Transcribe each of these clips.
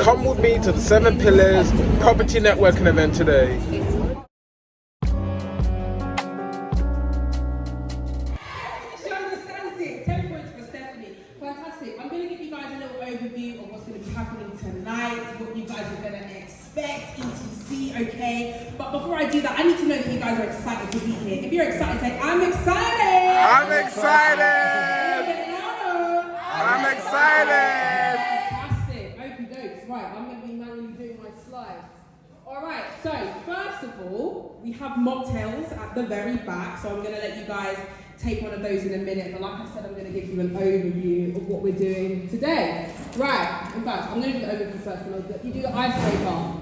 Come with me to the 7 Pillars Property Networking event today. Overview of what's going to be happening tonight, what you guys are going to expect, ETC, okay? But before I do that, I need to know that you guys are excited to be here. If you're excited, say, I'm excited! I'm excited! I'm excited! Fantastic, okie dokes. Right, I'm going to be manually doing my slides. Alright, so first of all, we have mocktails at the very back, so I'm going to let you guys take one of those in a minute, but like I said, I'm going to give you an overview of what we're doing today. Right, in fact, I'm going to do the overview first, and you do the icebreaker.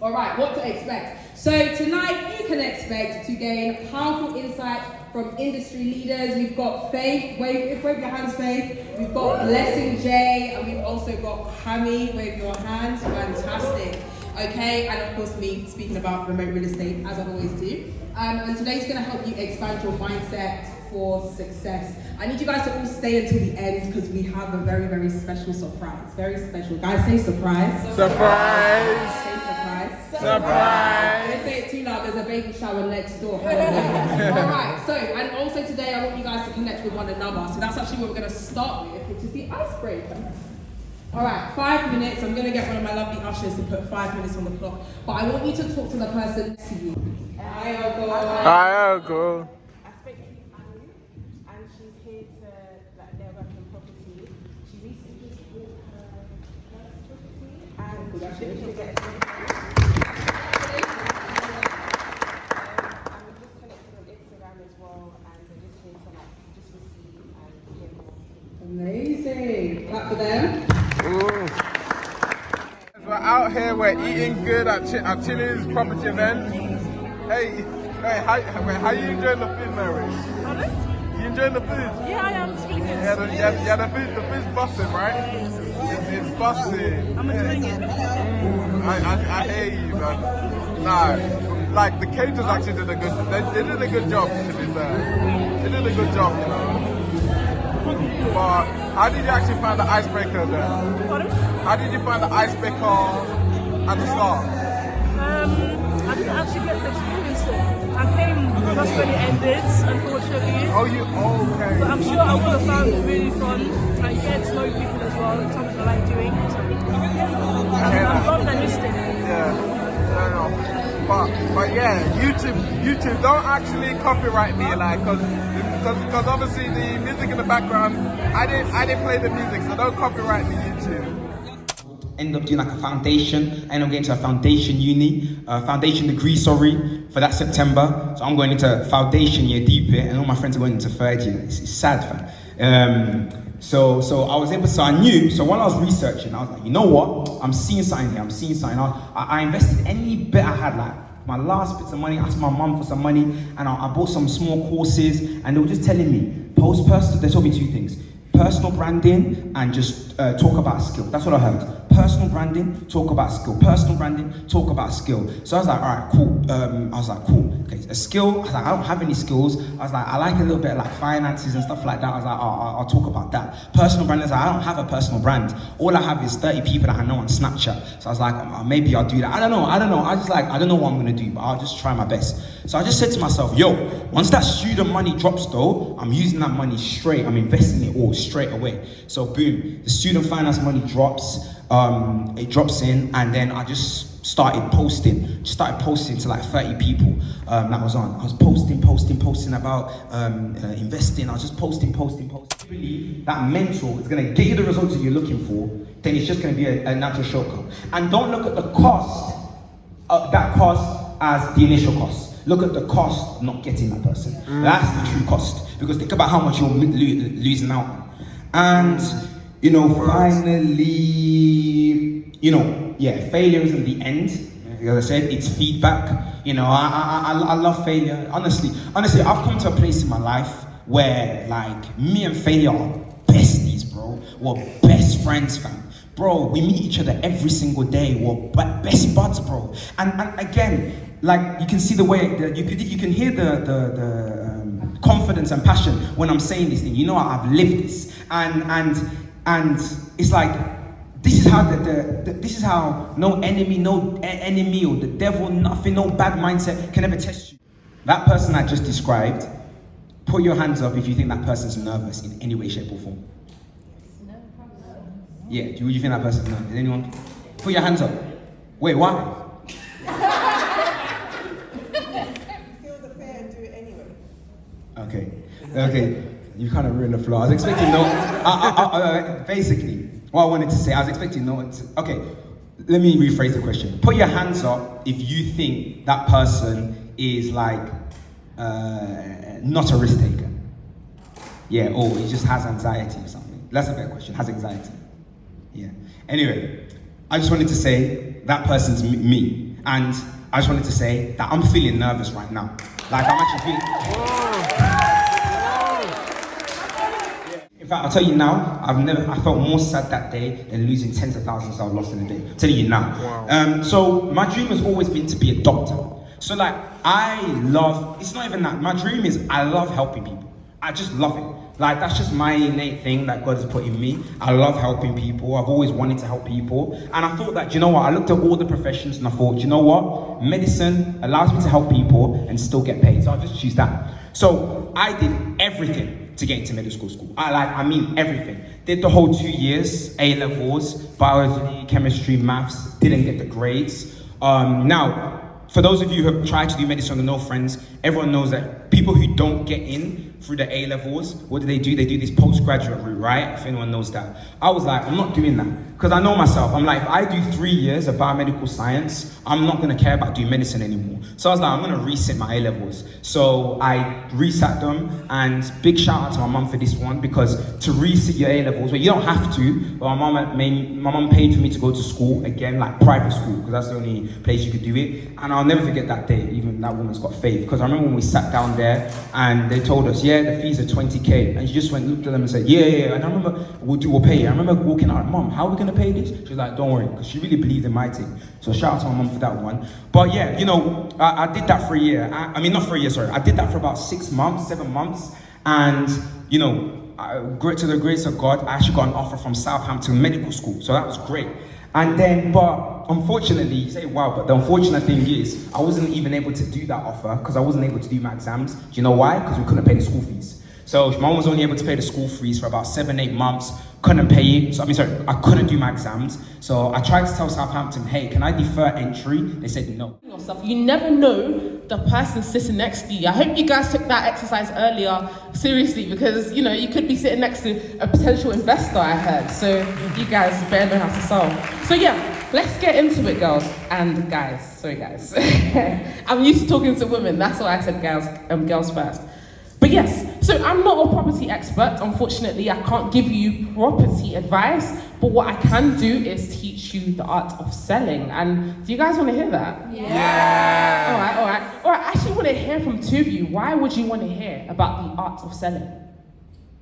Alright, what to expect. So tonight, you can expect to gain powerful insights from industry leaders. We've got Faith, wave your hands, Faith. We've got Blessing J, and we've also got Hammy, wave your hands, fantastic. Okay, and of course me, speaking about remote real estate, as I always do. And today's going to help you expand your mindset for success. I need you guys to all stay until the end because we have a very, very special surprise. Very special. Guys, say surprise. Surprise! Say surprise. Surprise! Don't say it too loud, there's a baby shower next door. Alright, so, and also today I want you guys to connect with one another. So that's actually what we're going to start with, which is the icebreaker. Alright, 5 minutes. I'm going to get one of my lovely ushers to put 5 minutes on the clock. But I want you to talk to the person next to you. Hi, Uncle. Hi, Uncle. I spoke to Tinu, and she's here to network in property. She recently just bought her first property, and she's looking to get a I'm just connected on Instagram as well, and we're just here to just receive and hear more. Amazing. Clap for them. Ooh. We're out here, we're eating good at Tinu's property event. Hey, how you enjoying the food, Mary? Pardon? You enjoying the food? Yeah, I am. It's really good. Yeah, the food's busting, right? It's busting. I'm enjoying it. I hear you, man. Nah, like the caterers actually did a good. They did a good job, to be fair. They did a good job, you know. But how did you actually find the icebreaker there? Pardon? How did you find the icebreaker at the start? I didn't actually get to experience it. I came just when it ended, unfortunately. Oh, okay. But I'm sure I would have found it really fun. And getting to know people as well. It's something I like doing. So, yeah. I'm glad I missed it. Yeah, fair enough. But yeah, YouTube, don't actually copyright me, like, because obviously the music in the background, I didn't play the music, so don't copyright me, YouTube. End up doing like a foundation. I end up getting to a foundation foundation degree, for that September. So I'm going into foundation year deep here, and all my friends are going into third year. It's sad, fam. So I was able to, I knew, so while I was researching, I was like, you know what? I'm seeing something here, I invested any bit I had, like my last bits of money. I asked my mum for some money, and I bought some small courses, and they were just telling me, they told me two things. Personal branding and just talk about skill. That's what I heard. Personal branding, talk about skill. Personal branding, talk about skill. So I was like, all right, cool. Okay, a skill. I was like, I don't have any skills. I was like, I like a little bit of like finances and stuff like that. I was like, I'll talk about that. Personal branding, I don't have a personal brand. All I have is 30 people that I know on Snapchat. So I was like, maybe I'll do that. I don't know. I don't know what I'm gonna do, but I'll just try my best. So I just said to myself, once that student money drops though, I'm using that money straight. I'm investing it all straight away. So boom, the student finance money drops. It drops in, and then I just started posting to like 30 people that was on. I was posting about investing. I was just posting. If you believe that mentor is going to get you the results that you're looking for, then it's just going to be a natural shortcut. And don't look at the cost, that cost as the initial cost. Look at the cost of not getting that person. That's the true cost. Because think about how much you're losing out on. And finally, failure isn't the end. As I said, it's feedback. I love failure. Honestly, I've come to a place in my life where, like, me and failure are besties, bro. We're best friends, fam. Bro, we meet each other every single day. We're best buds, bro. And again, like, you can see the way that you can hear the confidence and passion when I'm saying this thing. I've lived this, and it's like, This is how this is how no enemy or the devil, nothing, no bad mindset can ever test you. That person I just described, put your hands up if you think that person's nervous in any way, shape or form. Yeah, do you think that person's nervous? Is anyone? Put your hands up. Wait, why? Feel the fear and do it anyway. Okay. You kind of ruined the flow. I was expecting no. Basically, what I wanted to say, I was expecting no. Okay, let me rephrase the question. Put your hands up if you think that person is like not a risk taker. Yeah, or he just has anxiety or something. That's a better question. Has anxiety. Yeah. Anyway, I just wanted to say that person's me, and I just wanted to say that I'm feeling nervous right now. Like I'm actually feeling. In fact, I'll tell you now, I felt more sad that day than losing tens of thousands I've lost in a day. I'm telling you now. Wow. So my dream has always been to be a doctor. So like, it's not even that. My dream is I love helping people. I just love it. Like, that's just my innate thing that God has put in me. I love helping people. I've always wanted to help people. And I thought that, you know what, I looked at all the professions and I thought, you know what, medicine allows me to help people and still get paid. So I'll just choose that. So I did everything to get into medical school. I mean everything. Did the whole 2 years, A-levels, biology, chemistry, maths, didn't get the grades. Now, for those of you who have tried to do medicine and know friends, everyone knows that people who don't get in through the A-levels, what do? They do this postgraduate route, right? If anyone knows that. I was like, I'm not doing that. Because I know myself. I'm like, if I do 3 years of biomedical science, I'm not going to care about doing medicine anymore. So I was like, I'm going to reset my A-levels. So I reset them, and big shout out to my mum for this one, because to reset your A-levels, well, you don't have to, but my mum paid for me to go to school, again, like private school, because that's the only place you could do it. And I'll never forget that day, even that woman's got faith. Because I remember when we sat down there, and they told us, yeah, the fees are 20K. And she just looked at them and said, yeah. And I remember, we'll pay it. I remember walking out, Mum, how are we going to pay this? She was like, don't worry, because she really believed in my thing. So shout out to my mum for that one. But yeah, you know, I did that for a year. Not for a year, sorry. I did that for about 6 months, 7 months. And, you know, to the grace of God, I actually got an offer from Southampton Medical School. So that was great. And then, but unfortunately, you say, wow, but the unfortunate thing is, I wasn't even able to do that offer because I wasn't able to do my exams. Do you know why? Because we couldn't pay the school fees. So mom was only able to pay the school fees for about 7-8 months, couldn't pay it. I couldn't do my exams. So I tried to tell Southampton, hey, can I defer entry? They said no. You never know the person sitting next to you. I hope you guys took that exercise earlier seriously, because, you know, you could be sitting next to a potential investor, I heard. So you guys better know how to solve. So yeah, let's get into it, girls and guys. Sorry, guys. I'm used to talking to women. That's why I said girls first. But yes, so I'm not a property expert. Unfortunately, I can't give you property advice, but what I can do is teach you the art of selling. And do you guys want to hear that? Yeah. All right. I actually want to hear from two of you. Why would you want to hear about the art of selling?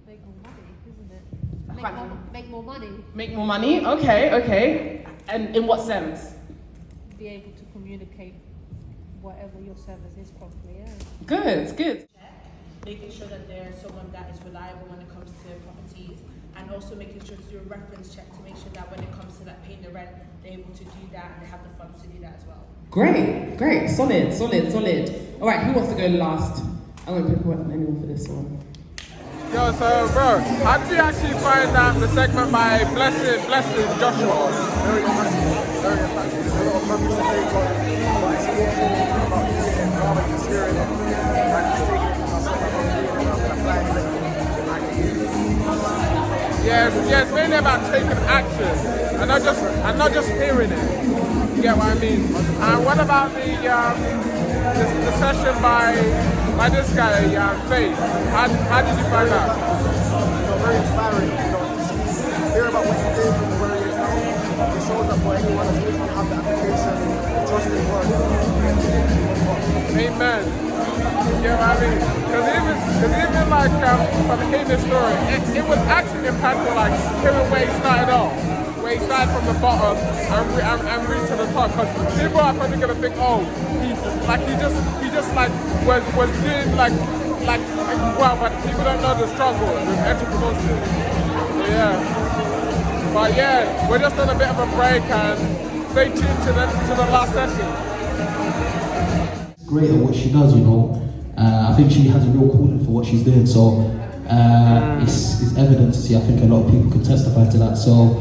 Make more money, isn't it? Make more money. Make more money? Okay. And in what sense? Be able to communicate whatever your service is properly, yeah. Good. Making sure that they're someone that is reliable when it comes to properties, and also making sure to do a reference check to make sure that when it comes to like paying the rent, they're able to do that and they have the funds to do that as well. Great. Solid. All right, who wants to go last? I'm going to pick anyone for this one. Yo, so bro, how did you actually find out the segment by Blessed Joshua? Very Yes, mainly about taking action and not just hearing it. You get what I mean? And what about the session by this guy, Faith? How did you find out? Very inspiring. Hear about what you did from where you are. It shows that for anyone that's looking to have the application, trust in God. Amen. You know what I mean? Because even like from hearing this story, it was actually impactful, like hearing where he started off, where he started from the bottom and reached to the top. Because people are probably gonna think, oh, he just was doing like well, but people don't know the struggle with entrepreneurship. So, yeah. But yeah, we're just on a bit of a break and stay tuned to the last session. Great at what she does, you know. I think she has a real calling for what she's doing, so it's evident to see. I think a lot of people can testify to that. So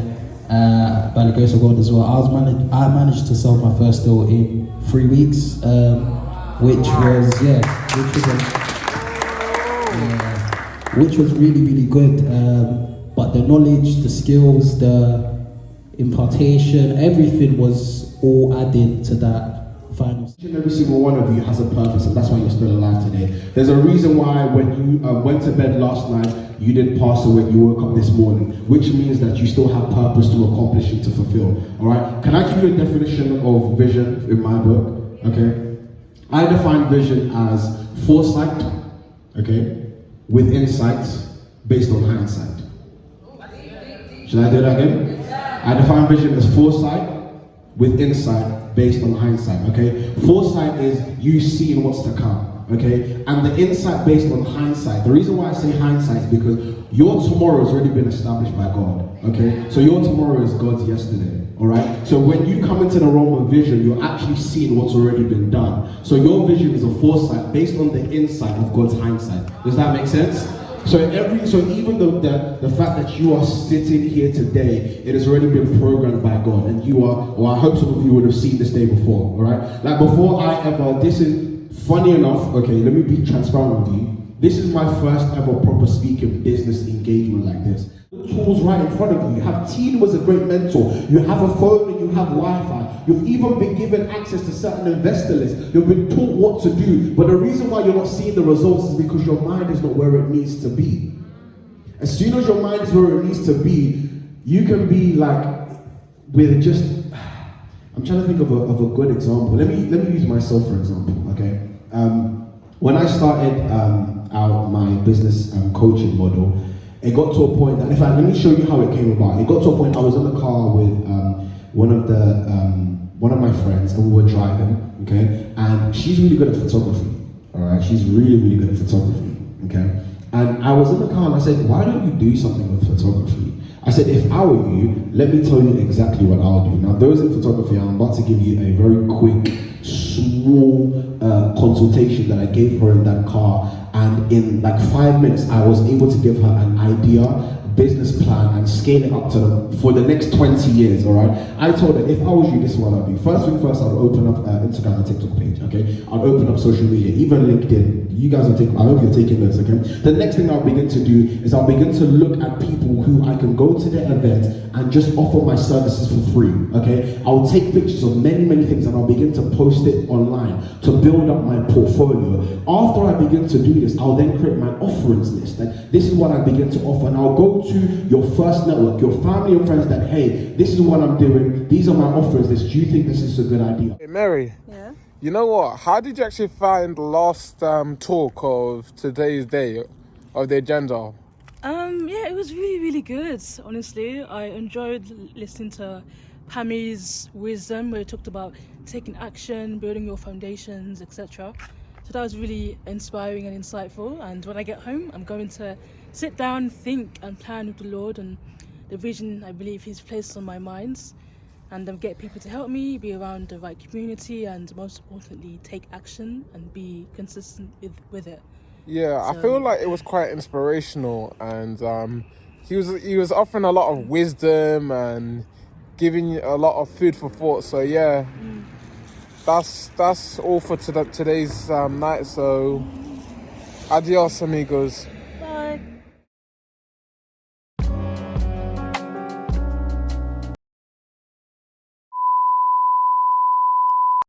by the grace of God as well, I managed to sell my first deal in 3 weeks, which was really, really good. But the knowledge, the skills, the impartation, everything was all added to that final. Each and every single one of you has a purpose, and that's why you're still alive today. There's a reason why when you went to bed last night, you didn't pass away, you woke up this morning, which means that you still have purpose to accomplish and to fulfill. All right? Can I give you a definition of vision in my book? Okay? I define vision as foresight, okay, with insight based on hindsight. Should I do that again? I define vision as foresight with insight based on hindsight, okay? Foresight is you seeing what's to come, okay? And the insight based on hindsight. The reason why I say hindsight is because your tomorrow has already been established by God, okay? So your tomorrow is God's yesterday, all right? So when you come into the realm of vision, you're actually seeing what's already been done. So your vision is a foresight based on the insight of God's hindsight. Does that make sense? So even the fact that you are sitting here today, it has already been programmed by God, and you are, or I hope some of you would have seen this day before, all right? Like before this is funny enough, okay, let me be transparent with you. This is my first ever proper speaking business engagement like this. The tools right in front of you. You have Tinu was a great mentor. You have a phone and you have Wi-Fi. You've even been given access to certain investor lists. You've been taught what to do. But the reason why you're not seeing the results is because your mind is not where it needs to be. As soon as your mind is where it needs to be, you can be like, with just, I'm trying to think of a good example. Let me use myself for example, okay? When I started out my business coaching model, it got to a point that, in fact, let me show you how it came about. It got to a point I was in the car with one of my friends, and we were driving, okay? And she's really good at photography, all right? She's really, really good at photography, okay? And I was in the car and I said, why don't you do something with photography? I said, if I were you, let me tell you exactly what I'll do. Now, those in photography, I'm about to give you a very quick, small consultation that I gave her in that car. And in like 5 minutes, I was able to give her an idea, business plan, and scale it up to for the next 20 years, all right? I told her, if I was you, this is what I'd do. First thing first, I'll open up Instagram and TikTok page, okay? I'll open up social media, even LinkedIn. You guys will take, I hope you're taking notes, okay? The next thing I'll begin to do is I'll begin to look at people who I can go to their event and just offer my services for free, okay? I'll take pictures of many, many things and I'll begin to post it online to build up my portfolio. After I begin to do this, I'll then create my offerings list. And this is what I begin to offer. And I'll go to your first network, your family and friends that, hey, this is what I'm doing. These are my offerings list. Do you think this is a good idea? Hey, Mary. Yeah. You know what? How did you actually find the last talk of today's day, of the agenda? Yeah, it was really, really good, honestly. I enjoyed listening to Pami's wisdom, where he talked about taking action, building your foundations, etc. So that was really inspiring and insightful. And when I get home, I'm going to sit down, think and plan with the Lord and the vision I believe He's placed on my minds, and get people to help me, be around the right community, and most importantly, take action and be consistent with it. Yeah, so, I feel like it was quite inspirational, and he was offering a lot of wisdom and giving you a lot of food for thought. So yeah, that's all for today's night. So adios, amigos.